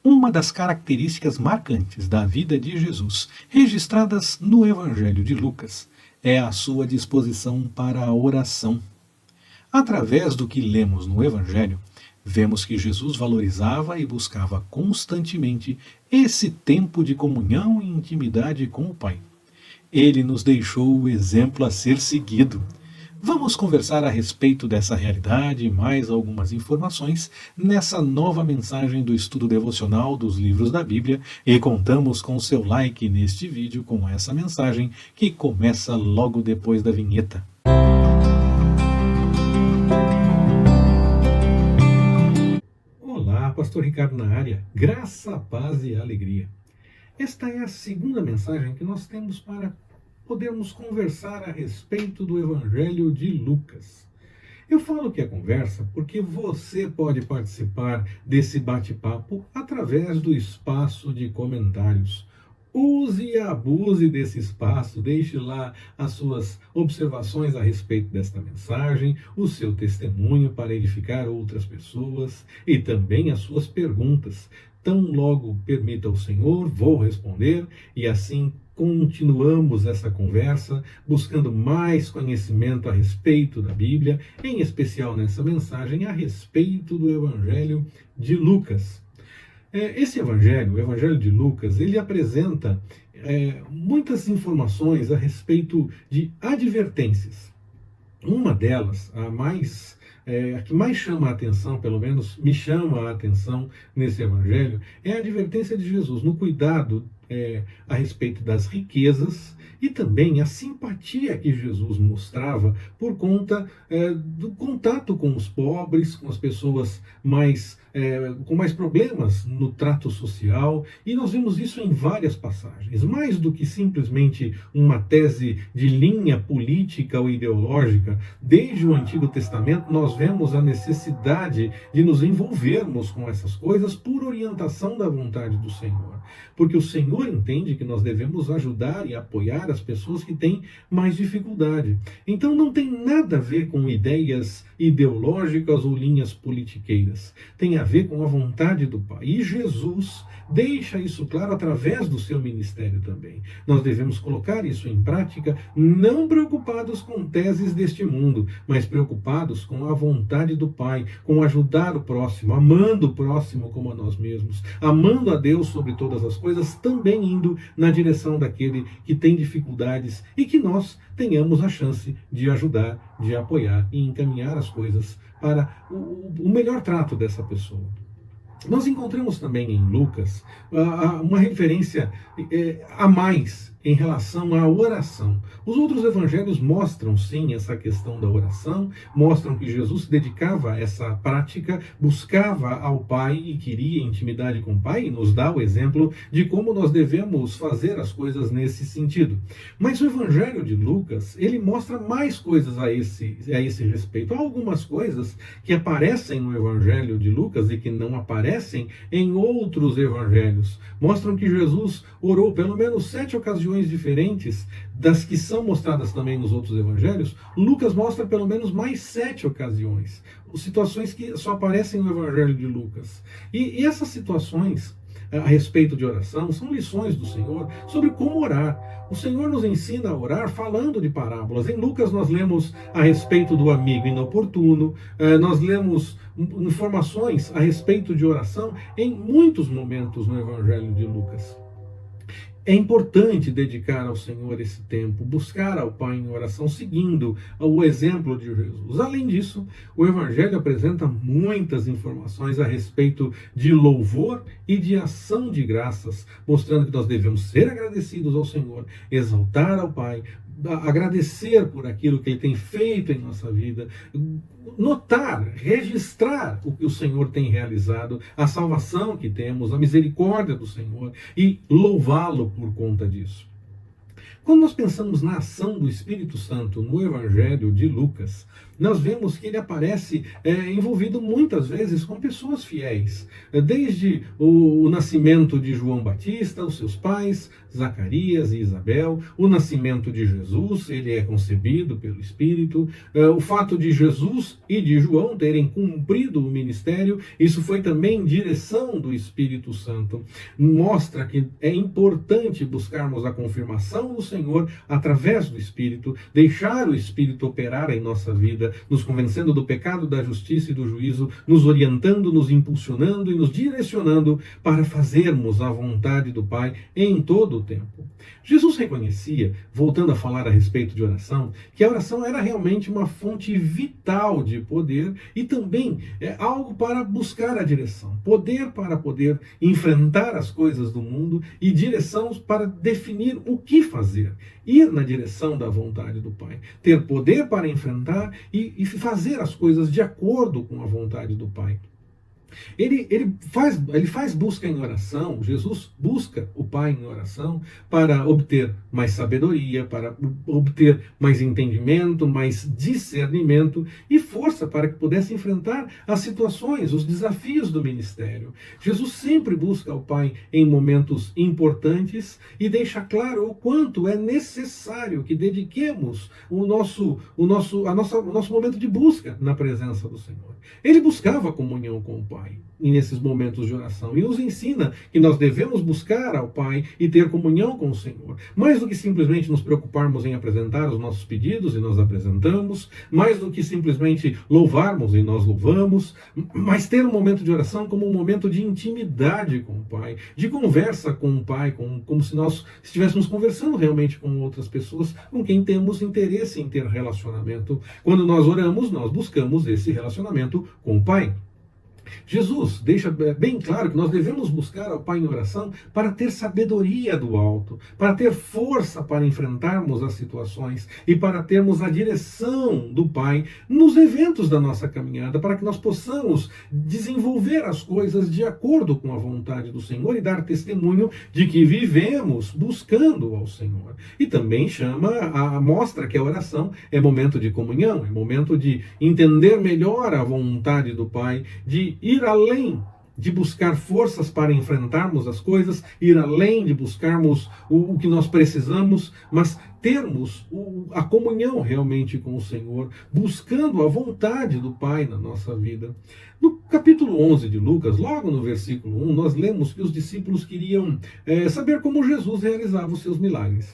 Uma das características marcantes da vida de Jesus, registradas no Evangelho de Lucas, é a sua disposição para a oração. Através do que lemos no Evangelho, vemos que Jesus valorizava e buscava constantemente esse tempo de comunhão e intimidade com o Pai. Ele nos deixou o exemplo a ser seguido. Vamos conversar a respeito dessa realidade e mais algumas informações nessa nova mensagem do estudo devocional dos livros da Bíblia e contamos com seu like neste vídeo com essa mensagem que começa logo depois da vinheta. Olá, Pastor Ricardo na área. Graça, paz e alegria. Esta é a segunda mensagem que nós temos para podermos conversar a respeito do Evangelho de Lucas. Eu falo que é conversa porque você pode participar desse bate-papo através do espaço de comentários. Use e abuse desse espaço, deixe lá as suas observações a respeito desta mensagem, o seu testemunho para edificar outras pessoas e também as suas perguntas. Tão logo permita o Senhor, vou responder e assim continuamos essa conversa, buscando mais conhecimento a respeito da Bíblia, em especial nessa mensagem a respeito do Evangelho de Lucas. Esse Evangelho, o Evangelho de Lucas, ele apresenta muitas informações a respeito de advertências. Uma delas, a que mais chama a atenção, pelo menos me chama a atenção nesse Evangelho, é a advertência de Jesus no cuidado a respeito das riquezas e também a simpatia que Jesus mostrava por conta do contato com os pobres, com as pessoas com mais problemas no trato social, e nós vemos isso em várias passagens. Mais do que simplesmente uma tese de linha política ou ideológica, desde o Antigo Testamento nós vemos a necessidade de nos envolvermos com essas coisas por orientação da vontade do Senhor. Porque o Senhor entende que nós devemos ajudar e apoiar as pessoas que têm mais dificuldade. Então não tem nada a ver com ideias ideológicas ou linhas politiqueiras. Tem a ver com a vontade do Pai. E Jesus deixa isso claro através do seu ministério também. Nós devemos colocar isso em prática, não preocupados com teses deste mundo, mas preocupados com a vontade do Pai, com ajudar o próximo, amando o próximo como a nós mesmos, amando a Deus sobre todas as coisas, também indo na direção daquele que tem dificuldades e que nós tenhamos a chance de ajudar, de apoiar e encaminhar as coisas para o melhor trato dessa pessoa. Nós encontramos também em Lucas uma referência a mais em relação à oração. Os outros evangelhos mostram, sim, essa questão da oração, mostram que Jesus se dedicava a essa prática, buscava ao Pai e queria intimidade com o Pai, e nos dá o exemplo de como nós devemos fazer as coisas nesse sentido. Mas o evangelho de Lucas, ele mostra mais coisas a esse respeito. Há algumas coisas que aparecem no evangelho de Lucas e que não aparecem em outros evangelhos. Mostram que Jesus orou pelo menos 7 ocasiões diferentes das que são mostradas também nos outros evangelhos. Lucas mostra pelo menos mais 7 ocasiões, situações que só aparecem no evangelho de Lucas. E essas situações a respeito de oração são lições do Senhor sobre como orar. O Senhor nos ensina a orar falando de parábolas. Em Lucas nós lemos a respeito do amigo inoportuno, nós lemos informações a respeito de oração em muitos momentos no evangelho de Lucas. É importante dedicar ao Senhor esse tempo, buscar ao Pai em oração, seguindo o exemplo de Jesus. Além disso, o Evangelho apresenta muitas informações a respeito de louvor e de ação de graças, mostrando que nós devemos ser agradecidos ao Senhor, exaltar ao Pai, agradecer por aquilo que Ele tem feito em nossa vida, notar, registrar o que o Senhor tem realizado, a salvação que temos, a misericórdia do Senhor e louvá-lo por conta disso. Quando nós pensamos na ação do Espírito Santo no Evangelho de Lucas, nós vemos que ele aparece envolvido muitas vezes com pessoas fiéis. Desde o nascimento de João Batista, os seus pais, Zacarias e Isabel, o nascimento de Jesus, ele é concebido pelo Espírito, o fato de Jesus e de João terem cumprido o ministério, isso foi também direção do Espírito Santo. Mostra que é importante buscarmos a confirmação do Senhor através do Espírito, deixar o Espírito operar em nossa vida, nos convencendo do pecado, da justiça e do juízo, nos orientando, nos impulsionando e nos direcionando para fazermos a vontade do Pai em todo o tempo. Jesus reconhecia, voltando a falar a respeito de oração, que a oração era realmente uma fonte vital de poder e também algo para buscar a direção. Poder para poder enfrentar as coisas do mundo e direção para definir o que fazer. Ir na direção da vontade do Pai. Ter poder para enfrentar e fazer as coisas de acordo com a vontade do Pai. Ele faz busca em oração, Jesus busca o Pai em oração para obter mais sabedoria, para obter mais entendimento, mais discernimento e força para que pudesse enfrentar as situações, os desafios do ministério. Jesus sempre busca o Pai em momentos importantes e deixa claro o quanto é necessário que dediquemos o nosso momento de busca na presença do Senhor. Ele buscava comunhão com o Pai nesses momentos de oração e nos ensina que nós devemos buscar ao Pai e ter comunhão com o Senhor, mais do que simplesmente nos preocuparmos em apresentar os nossos pedidos e nós apresentamos, mais do que simplesmente louvarmos e nós louvamos, mas ter um momento de oração como um momento de intimidade com o Pai, de conversa com o Pai, como se nós estivéssemos conversando realmente com outras pessoas com quem temos interesse em ter relacionamento. Quando nós oramos, nós buscamos esse relacionamento com o Pai. Jesus deixa bem claro que nós devemos buscar ao Pai em oração para ter sabedoria do alto, para ter força para enfrentarmos as situações e para termos a direção do Pai nos eventos da nossa caminhada, para que nós possamos desenvolver as coisas de acordo com a vontade do Senhor e dar testemunho de que vivemos buscando ao Senhor. E também mostra que a oração é momento de comunhão, é momento de entender melhor a vontade do Pai, de ir além de buscar forças para enfrentarmos as coisas, ir além de buscarmos o que nós precisamos, mas termos a comunhão realmente com o Senhor, buscando a vontade do Pai na nossa vida. No capítulo 11 de Lucas, logo no versículo 1, nós lemos que os discípulos queriam saber como Jesus realizava os seus milagres.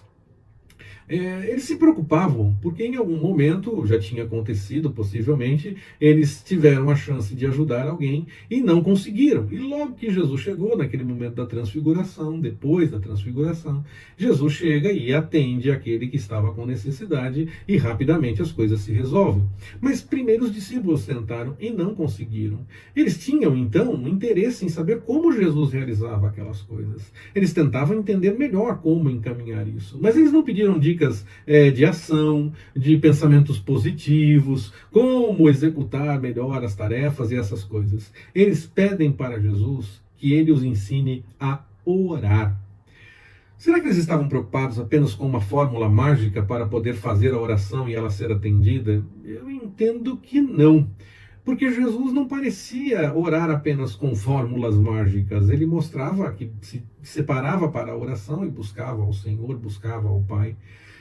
Eles se preocupavam, porque em algum momento, já tinha acontecido possivelmente, eles tiveram a chance de ajudar alguém e não conseguiram. E logo que Jesus chegou, naquele momento da transfiguração, depois da transfiguração, Jesus chega e atende aquele que estava com necessidade e rapidamente as coisas se resolvem. Mas primeiro os discípulos tentaram e não conseguiram. Eles tinham então um interesse em saber como Jesus realizava aquelas coisas. Eles tentavam entender melhor como encaminhar isso, mas eles não pediram dicas de ação, de pensamentos positivos, como executar melhor as tarefas e essas coisas. Eles pedem para Jesus que ele os ensine a orar. Será que eles estavam preocupados apenas com uma fórmula mágica para poder fazer a oração e ela ser atendida? Eu entendo que não. Porque Jesus não parecia orar apenas com fórmulas mágicas. Ele mostrava que se separava para a oração e buscava ao Senhor, buscava ao Pai.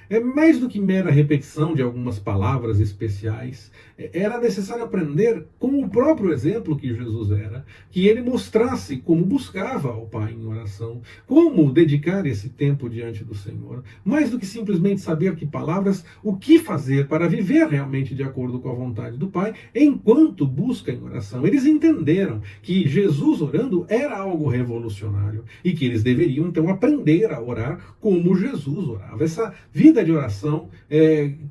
É mais do que mera repetição de algumas palavras especiais. Era necessário aprender com o próprio exemplo que Jesus era, que ele mostrasse como buscava ao Pai em oração, como dedicar esse tempo diante do Senhor. Mais do que simplesmente saber que palavras, o que fazer para viver realmente de acordo com a vontade do Pai, enquanto busca em oração. Eles entenderam que Jesus orando era algo revolucionário e que eles deveriam então aprender a orar como Jesus orava. Essa vida de oração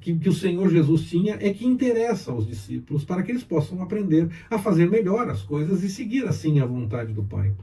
que o Senhor Jesus tinha é que interessa aos discípulos para que eles possam aprender a fazer melhor as coisas e seguir assim a vontade do Pai.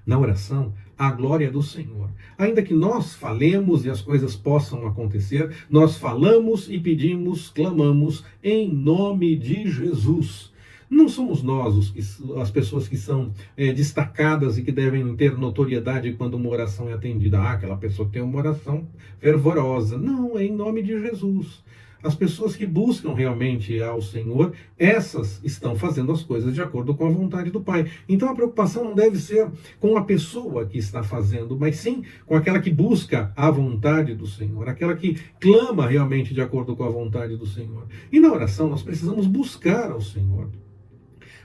Na oração, a glória do Senhor. Ainda que nós falemos e as coisas possam acontecer, nós falamos e pedimos, clamamos em nome de Jesus. Não somos nós as pessoas que são destacadas e que devem ter notoriedade quando uma oração é atendida. Aquela pessoa tem uma oração fervorosa. Não, é em nome de Jesus. As pessoas que buscam realmente ao Senhor, essas estão fazendo as coisas de acordo com a vontade do Pai. Então a preocupação não deve ser com a pessoa que está fazendo, mas sim com aquela que busca a vontade do Senhor, aquela que clama realmente de acordo com a vontade do Senhor. E na oração nós precisamos buscar ao Senhor,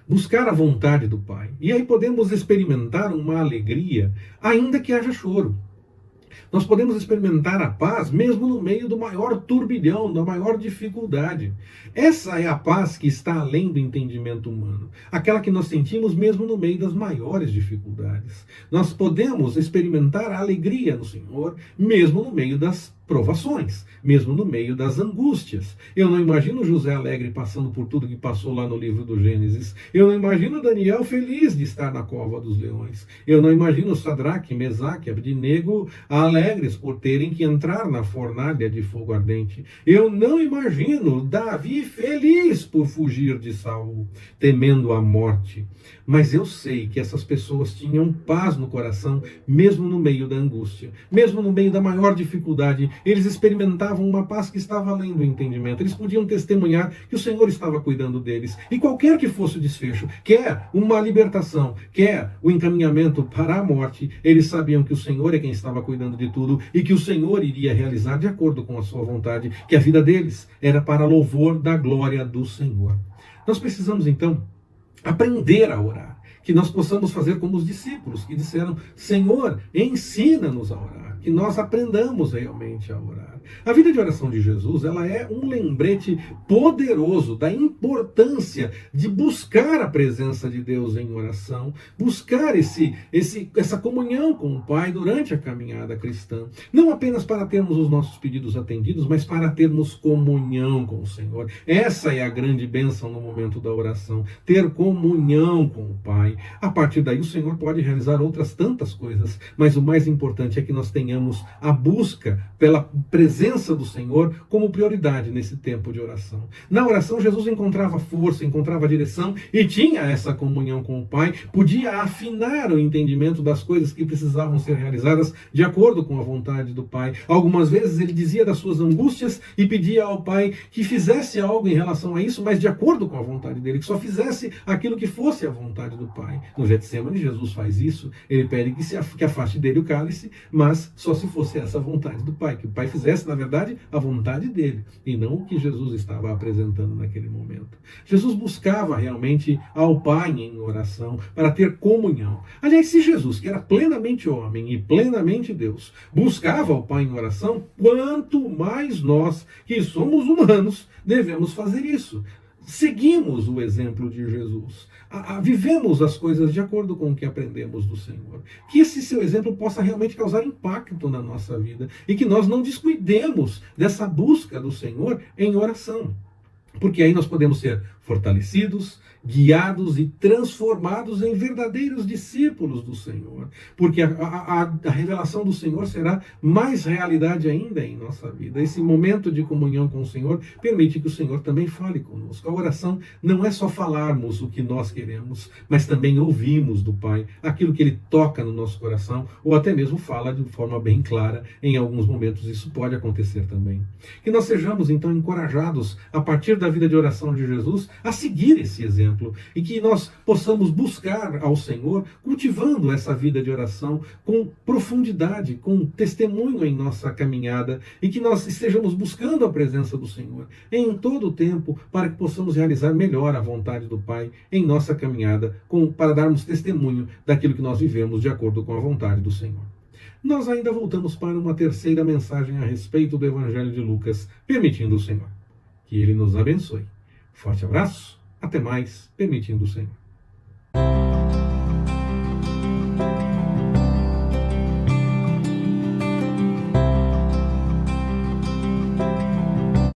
buscar a vontade do Pai. E aí podemos experimentar uma alegria, ainda que haja choro. Nós podemos experimentar a paz mesmo no meio do maior turbilhão, da maior dificuldade. Essa é a paz que está além do entendimento humano, aquela que nós sentimos mesmo no meio das maiores dificuldades. Nós podemos experimentar a alegria no Senhor mesmo no meio das provações, mesmo no meio das angústias. Eu não imagino José alegre passando por tudo que passou lá no livro do Gênesis. Eu não imagino Daniel feliz de estar na cova dos leões. Eu não imagino Sadraque, Mesaque, Abdinego alegres por terem que entrar na fornalha de fogo ardente. Eu não imagino Davi feliz por fugir de Saul, temendo a morte. Mas eu sei que essas pessoas tinham paz no coração, mesmo no meio da angústia, mesmo no meio da maior dificuldade. Eles experimentavam uma paz que estava além do entendimento. Eles podiam testemunhar que o Senhor estava cuidando deles. E qualquer que fosse o desfecho, quer uma libertação, quer o encaminhamento para a morte, eles sabiam que o Senhor é quem estava cuidando de tudo e que o Senhor iria realizar de acordo com a sua vontade, que a vida deles era para louvor da glória do Senhor. Nós precisamos, então, aprender a orar, que nós possamos fazer como os discípulos que disseram: Senhor, ensina-nos a orar, que nós aprendamos realmente a orar. A vida de oração de Jesus, ela é um lembrete poderoso da importância de buscar a presença de Deus em oração, buscar essa comunhão com o Pai durante a caminhada cristã, não apenas para termos os nossos pedidos atendidos, mas para termos comunhão com o Senhor. Essa é a grande bênção no momento da oração, ter comunhão com o Pai. A partir daí o Senhor pode realizar outras tantas coisas, mas o mais importante é que nós tenhamos a busca pela presença do Senhor como prioridade nesse tempo de oração. Na oração, Jesus encontrava força, encontrava direção e tinha essa comunhão com o Pai, podia afinar o entendimento das coisas que precisavam ser realizadas de acordo com a vontade do Pai. Algumas vezes ele dizia das suas angústias e pedia ao Pai que fizesse algo em relação a isso, mas de acordo com a vontade dele, que só fizesse aquilo que fosse a vontade do Pai. No Getsemane, Jesus faz isso, ele pede que afaste dele o cálice, mas só se fosse essa a vontade do Pai, que o Pai fizesse, na verdade, a vontade dele, e não o que Jesus estava apresentando naquele momento. Jesus buscava realmente ao Pai em oração, para ter comunhão. Aliás, se Jesus, que era plenamente homem e plenamente Deus, buscava ao Pai em oração, quanto mais nós, que somos humanos, devemos fazer isso. Seguimos o exemplo de Jesus, vivemos as coisas de acordo com o que aprendemos do Senhor. Que esse seu exemplo possa realmente causar impacto na nossa vida e que nós não descuidemos dessa busca do Senhor em oração. Porque aí nós podemos ser fortalecidos, guiados e transformados em verdadeiros discípulos do Senhor. Porque a revelação do Senhor será mais realidade ainda em nossa vida. Esse momento de comunhão com o Senhor permite que o Senhor também fale conosco. A oração não é só falarmos o que nós queremos, mas também ouvimos do Pai aquilo que Ele toca no nosso coração, ou até mesmo fala de forma bem clara. Em alguns momentos isso pode acontecer também. Que nós sejamos então encorajados, a partir da vida de oração de Jesus, a seguir esse exemplo, e que nós possamos buscar ao Senhor, cultivando essa vida de oração com profundidade, com testemunho em nossa caminhada, e que nós estejamos buscando a presença do Senhor em todo o tempo, para que possamos realizar melhor a vontade do Pai em nossa caminhada, para darmos testemunho daquilo que nós vivemos de acordo com a vontade do Senhor. Nós ainda voltamos para uma terceira mensagem a respeito do Evangelho de Lucas, permitindo o Senhor. Que Ele nos abençoe. Forte abraço, até mais, permitindo o Senhor.